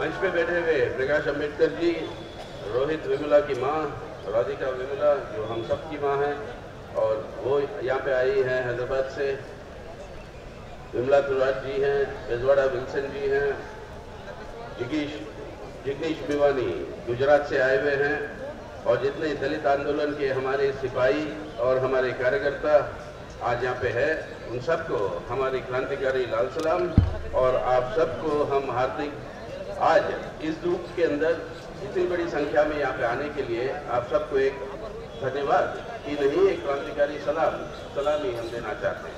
मंच पे बैठे हुए प्रकाश अंबेडकर जी, रोहित वेमुला की माँ राधिका वेमुला जो हम सब की माँ है, और वो यहाँ पे आई हैं हैदराबाद से। विमला तुराज जी हैं, बेजवाड़ा विल्सन जी हैं, जिग्नेश भिवानी गुजरात से आए हुए हैं, और जितने दलित आंदोलन के हमारे सिपाही और हमारे कार्यकर्ता आज यहाँ पे है, उन सबको हमारी क्रांतिकारी लाल सलाम। और आप सबको हम हार्दिक आज इस धूप के अंदर इतनी बड़ी संख्या में यहाँ पे आने के लिए आप सबको एक धन्यवाद ही नहीं, एक क्रांतिकारी सलामी हम देना चाहते हैं।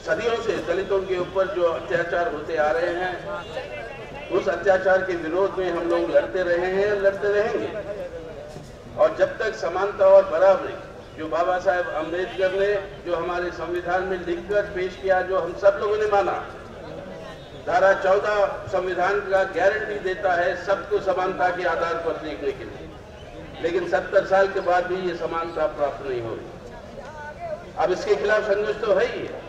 सदियों से दलितों के ऊपर जो अत्याचार होते आ रहे हैं, उस अत्याचार के विरोध में हम लोग लड़ते रहे हैं, लड़ते रहेंगे। और जब तक समानता और बराबरी जो बाबा साहेब अम्बेडकर ने जो हमारे संविधान में लिखकर पेश किया, जो हम सब लोगों ने माना, धारा 14 संविधान का गारंटी देता है सबको समानता के आधार पर देखने के लिए, लेकिन 70 साल के बाद भी ये समानता प्राप्त नहीं हो रही। अब इसके खिलाफ संघर्ष तो है ही है,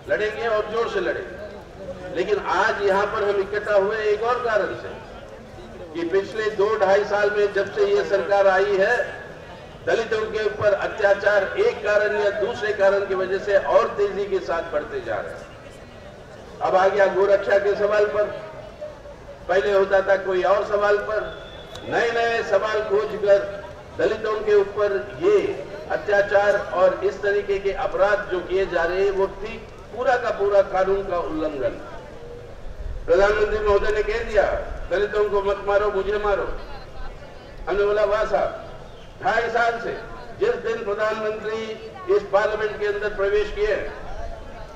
लड़ेंगे और जोर से लड़ेंगे। लेकिन आज यहाँ पर हम इकट्ठा हुए एक और कारण से कि पिछले 2-2.5 साल में जब से ये सरकार आई है, दलितों के ऊपर अत्याचार एक कारण या दूसरे कारण की वजह से और तेजी के साथ बढ़ते जा रहे हैं। अब आ गया गोरक्षा के सवाल पर, पहले होता था कोई और सवाल पर, नए नए सवाल खोजकर दलितों के ऊपर ये अत्याचार और इस तरीके के अपराध जो किए जा रहे हैं, वो ठीक पूरा का पूरा कानून का उल्लंघन। प्रधानमंत्री महोदय ने कह दिया दलितों को मत मारो, मुझे मारो। हमने बोला वाह साहब, 2.5 साल से जिस दिन प्रधानमंत्री इस पार्लियामेंट के अंदर प्रवेश किए,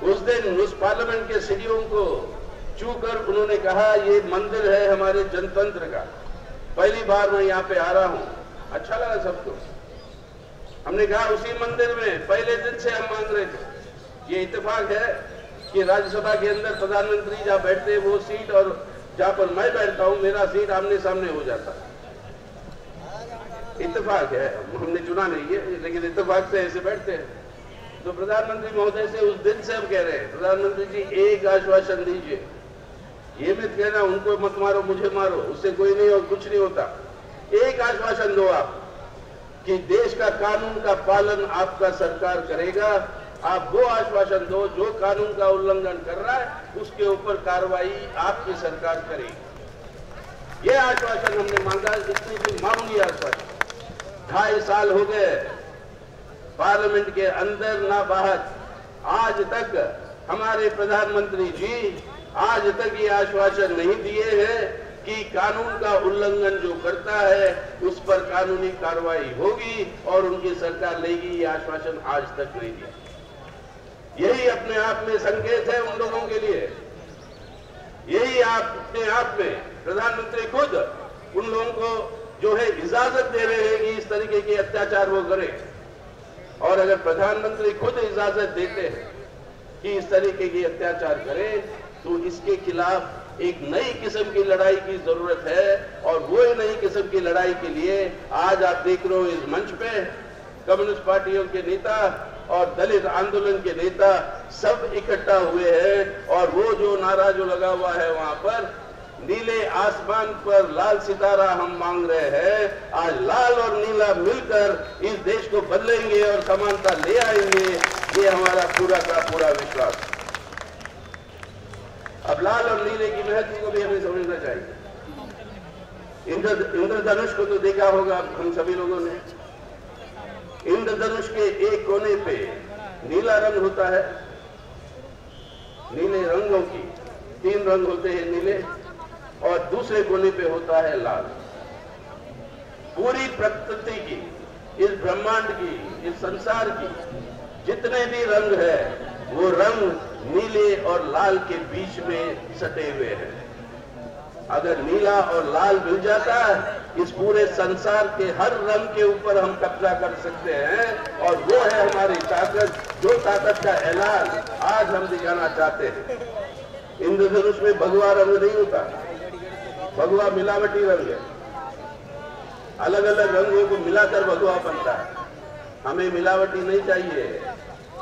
उस दिन उस पार्लियामेंट के सीढ़ियों को छूकर उन्होंने कहा ये मंदिर है हमारे जनतंत्र का, पहली बार मैं यहाँ पे आ रहा हूँ। अच्छा लगा सबको। हमने कहा उसी मंदिर में पहले दिन से हम मांग रहे थे। ये इत्तेफाक है कि राज्यसभा के अंदर प्रधानमंत्री जहाँ बैठते हैं वो सीट और जहाँ पर मैं बैठता हूँ मेरा सीट आमने सामने हो जाता है। इत्तेफाक है, हमने चुना नहीं है, लेकिन इत्तेफाक से ऐसे बैठते हैं। तो प्रधानमंत्री महोदय से उस दिन से हम कह रहे हैं, प्रधानमंत्री जी एक आश्वासन दीजिए, ये मत कहना उनको मत मारो मुझे मारो, उससे कोई नहीं और कुछ नहीं होता। एक आश्वासन दो आप कि देश का कानून का पालन आपका सरकार करेगा। आप वो आश्वासन दो, जो कानून का उल्लंघन कर रहा है उसके ऊपर कार्रवाई आपकी सरकार करेगी। ये आश्वासन हमने मांगा, इतनी भी मामूली आश्वासन। 2.5 साल हो गए पार्लियामेंट के अंदर ना बाहर, आज तक हमारे प्रधानमंत्री जी आज तक ये आश्वासन नहीं दिए हैं कि कानून का उल्लंघन जो करता है उस पर कानूनी कार्रवाई होगी और उनकी सरकार लेगी। ये आश्वासन आज तक नहीं दिया। यही अपने आप में संकेत है उन लोगों के लिए। यही अपने आप में प्रधानमंत्री खुद उन लोगों को जो है इजाजत दे रहे हैं कि इस तरीके के अत्याचार वो करें। और अगर प्रधानमंत्री खुद इजाजत देते हैं कि इस तरीके के अत्याचार करें, तो इसके खिलाफ एक नई किस्म की लड़ाई की जरूरत है। और वो नई किस्म की लड़ाई के लिए आज आप देख रहे हो इस मंच पे कम्युनिस्ट पार्टियों के नेता और दलित आंदोलन के नेता सब इकट्ठा हुए हैं। और वो जो नारा जो लगा हुआ है वहां पर, नीले आसमान पर लाल सितारा हम मांग रहे हैं, आज लाल और नीला मिलकर इस देश को बदलेंगे और समानता ले आएंगे। ये हमारा पूरा का पूरा विश्वास। अब लाल और नीले की महत्व को भी हमें समझना चाहिए। इंद्रधनुष को तो देखा होगा हम सभी लोगों ने। इंद्रधनुष के एक कोने पे नीला रंग होता है। नीले रंगों की 3 रंग होते हैं नीले, और दूसरे कोने पे होता है लाल। पूरी प्रकृति की, इस ब्रह्मांड की, इस संसार की जितने भी रंग है वो रंग नीले और लाल के बीच में सटे हुए हैं। अगर नीला और लाल मिल जाता है, इस पूरे संसार के हर रंग के ऊपर हम कब्जा कर सकते हैं। और वो है हमारी ताकत, जो ताकत का ऐलान आज हम दिखाना चाहते हैं। इंद्रधनुष में भगवा रंग नहीं होता, भगवा मिलावटी रंग है। अलग अलग रंगों को मिलाकर भगवा बनता है। हमें मिलावटी नहीं चाहिए।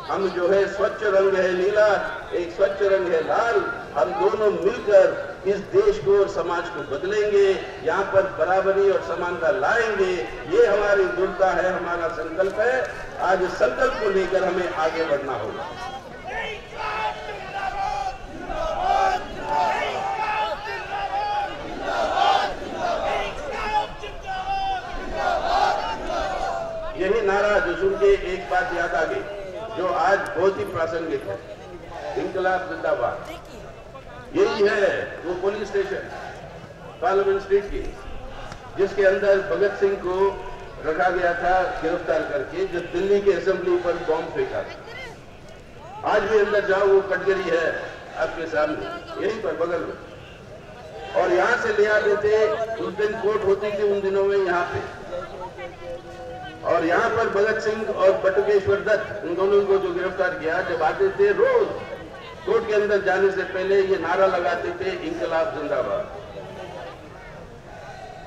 हम जो है स्वच्छ रंग है नीला, एक स्वच्छ रंग है लाल, हम दोनों मिलकर इस देश को और समाज को बदलेंगे, यहाँ पर बराबरी और समानता लाएंगे। ये हमारी दृढ़ता है, हमारा संकल्प है। आज इस संकल्प को लेकर हमें आगे बढ़ना होगा। यही नारा जो सुन के एक बात याद आ गई, जो आज बहुत ही प्रासंगिक है, इंकलाब जिंदाबाद। यही है वो पुलिस स्टेशन पार्लियामेंट स्ट्रीट की, जिसके अंदर भगत सिंह को रखा गया था गिरफ्तार करके, जो दिल्ली के असेंबली पर बॉम्ब फेंका। आज भी अंदर जाओ, वो कटघरी है आपके सामने, यहीं पर बगल में। और यहाँ से ले आते थे, उस दिन कोर्ट होती थी उन दिनों में यहाँ पे। और यहाँ पर भगत सिंह और बटुकेश्वर दत्त, उन दोनों को जो गिरफ्तार किया, जब आते थे रोज कोर्ट के अंदर जाने से पहले ये नारा लगाते थे, इंकलाब जिंदाबाद।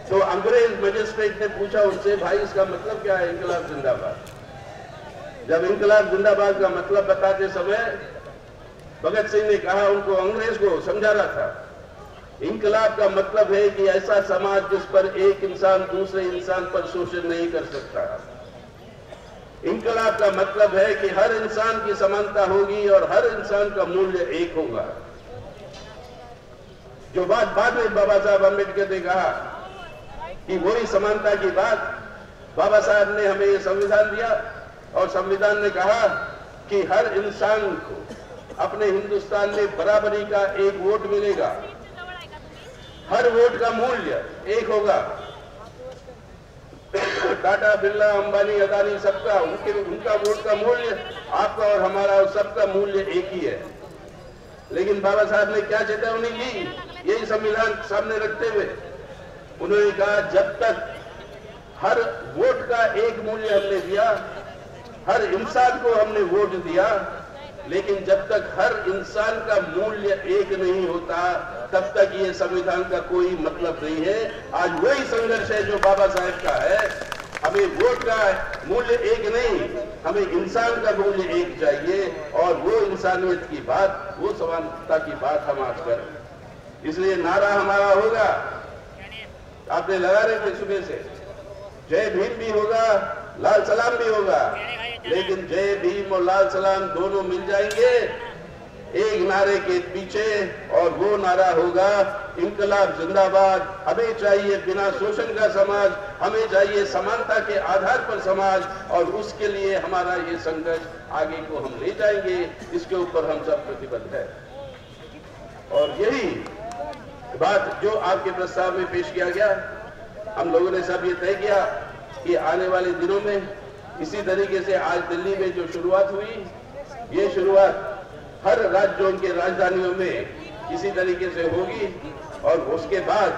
तो अंग्रेज मजिस्ट्रेट ने पूछा उनसे, भाई इसका मतलब क्या है इंकलाब जिंदाबाद? जब इंकलाब जिंदाबाद का मतलब बताते समय भगत सिंह ने कहा, उनको अंग्रेज को समझा रहा था, इंकलाब का मतलब है कि ऐसा समाज जिस पर एक इंसान दूसरे इंसान पर शोषण नहीं कर सकता। इंकलाब का मतलब है कि हर इंसान की समानता होगी और हर इंसान का मूल्य एक होगा। जो बात बाद में बाबा साहब अम्बेडकर ने कहा कि वही समानता की बात, बाबा साहब ने हमें ये संविधान दिया और संविधान ने कहा कि हर इंसान को अपने हिंदुस्तान में बराबरी का एक वोट मिलेगा, हर वोट का मूल्य एक होगा। टाटा, बिरला, अंबानी, अदानी, सबका उनका वोट का मूल्य, आपका और हमारा सबका मूल्य एक ही है। लेकिन बाबा साहब ने क्या चेतावनी दी, यही संविधान सामने रखते हुए उन्होंने कहा, जब तक हर वोट का एक मूल्य हमने दिया, हर इंसान को हमने वोट दिया, लेकिन जब तक हर इंसान का मूल्य एक नहीं होता, तब तक ये संविधान का कोई मतलब नहीं है। आज वही संघर्ष है जो बाबा साहब का है। हमें वोट का मूल्य एक नहीं, हमें इंसान का मूल्य एक चाहिए, और वो इंसानियत की बात, वो समानता की बात हम आज करें। इसलिए नारा हमारा होगा, आपने लगा रहे थे सुबह से, जय भीम भी होगा, लाल सलाम भी होगा, लेकिन जय भीम और लाल सलाम दोनों मिल जाएंगे एक नारे के पीछे, और वो नारा होगा इंकलाब जिंदाबाद। हमें चाहिए बिना शोषण का समाज, हमें चाहिए समानता के आधार पर समाज, और उसके लिए हमारा ये संघर्ष आगे को हम ले जाएंगे, इसके ऊपर हम सब प्रतिबद्ध है। और यही बात जो आपके प्रस्ताव में पेश किया गया, हम लोगों ने सब ये तय किया कि आने वाले दिनों में इसी तरीके से आज दिल्ली में जो शुरुआत हुई, ये शुरुआत हर राज्यों के राजधानियों में इसी तरीके से होगी, और उसके बाद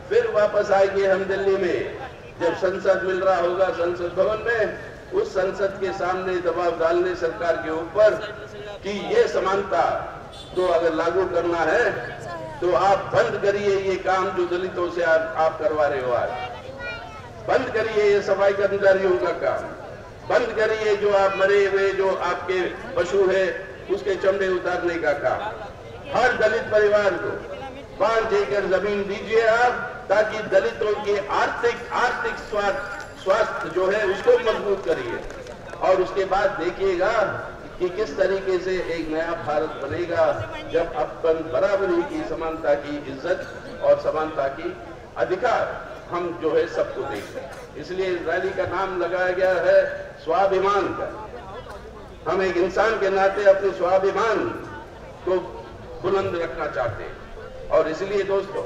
फिर वापस आएंगे हम दिल्ली में, जब संसद मिल रहा होगा संसद भवन में, उस संसद के सामने दबाव डालने सरकार के ऊपर कि ये समानता तो अगर लागू करना है तो आप बंद करिए ये काम जो दलितों से आप करवा रहे हो। आज बंद करिए ये सफाई कर्मचारियों का काम, बंद करिए जो आप मरे हुए जो आपके पशु है उसके चमड़े उतारने का काम। हर दलित परिवार को 5 एकड़ जमीन दीजिए आप, ताकि दलितों के आर्थिक स्वास्थ्य जो है उसको मजबूत करिए, और उसके बाद देखिएगा कि किस तरीके से एक नया भारत बनेगा, जब अपन बराबरी की, समानता की, इज्जत और समानता की अधिकार हम जो है सबको देंगे। इसलिए इस रैली का नाम लगाया गया है स्वाभिमान का। हम एक इंसान के नाते अपने स्वाभिमान को बुलंद रखना चाहते हैं, और इसलिए दोस्तों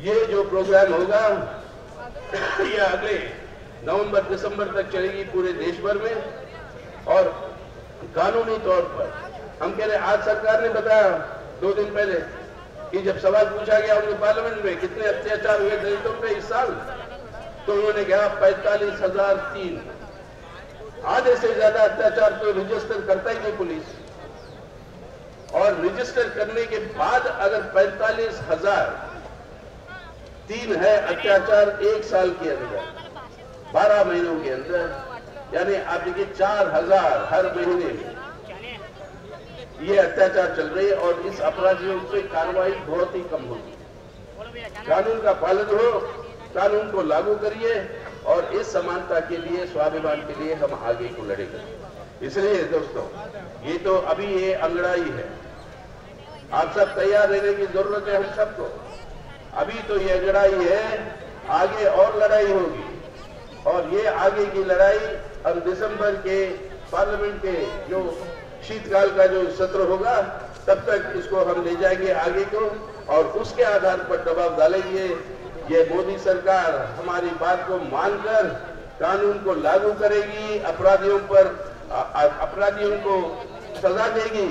ये जो प्रोग्राम होगा ये अगले नवंबर-दिसंबर तक चलेगी पूरे देश भर में। और कानूनी तौर पर हम कह रहे, आज सरकार ने बताया 2 दिन पहले कि जब सवाल पूछा गया उनके पार्लियामेंट में कितने अत्याचार हुए दलितों पे इस साल, तो उन्होंने कहा 45,003। आधे से ज्यादा अत्याचार तो रजिस्टर करता ही नहीं पुलिस, और रजिस्टर करने के बाद अगर 45,003 है अत्याचार एक साल के अंदर, 12 महीनों के अंदर, यानी आप देखिए 4,000 हर महीने में, ये अत्याचार चल रही है और इस अपराधियों पे कार्रवाई बहुत ही कम होगी। कानून का पालन हो, कानून को लागू करिए और इस समानता के लिए, स्वाभिमान के लिए हम आगे को लड़ेंगे। इसलिए दोस्तों, ये तो अभी ये अंगड़ाई है, आप सब तैयार रहने की जरूरत है हम सबको। अभी तो ये अंगड़ाई है, आगे और लड़ाई होगी और ये आगे की लड़ाई हम दिसंबर के पार्लियामेंट के जो शीतकाल का जो सत्र होगा तब तक इसको हम ले जाएंगे आगे को और उसके आधार पर दबाव डालेंगे। ये मोदी सरकार हमारी बात को मानकर कानून को लागू करेगी, अपराधियों को सजा देगी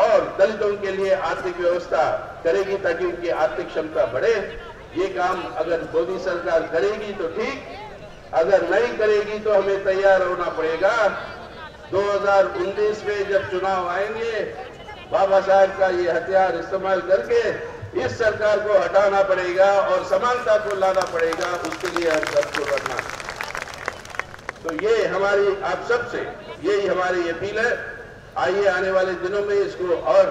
और दलितों के लिए आर्थिक व्यवस्था करेगी ताकि उनकी आर्थिक क्षमता बढ़े। ये काम अगर मोदी सरकार करेगी तो ठीक, अगर नहीं करेगी तो हमें तैयार होना पड़ेगा। 2019 में जब चुनाव आएंगे, बाबा साहब का ये हथियार इस्तेमाल करके इस सरकार को हटाना पड़ेगा और समानता को लाना पड़ेगा। उसके लिए हम सबको लड़ना। तो ये हमारी आप सबसे यही हमारी अपील है। आइए आने वाले दिनों में इसको और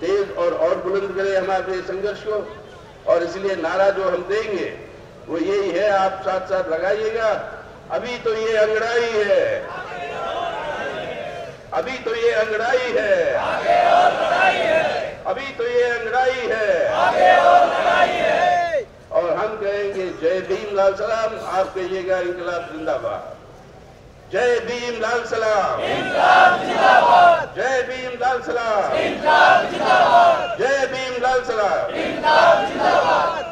तेज और बुलंद करें हमारे संघर्ष को। और इसलिए नारा जो हम देंगे वो यही है, आप साथ साथ लगाइएगा। अभी तो ये अंगड़ाई है, अभी तो ये अंगड़ाई है, आगे और लड़ाई है। अभी तो ये अंगड़ाई है, आगे और लड़ाई है। और हम कहेंगे जय भीम लाल सलाम, आप कहिएगा इंकलाब जिंदाबाद। जय भीम लाल सलाम, इंकलाब जिंदाबाद। जय भीम लाल सलाम, इंकलाब जिंदाबाद। जय भीम लाल सलाम, इंकलाब जिंदाबाद।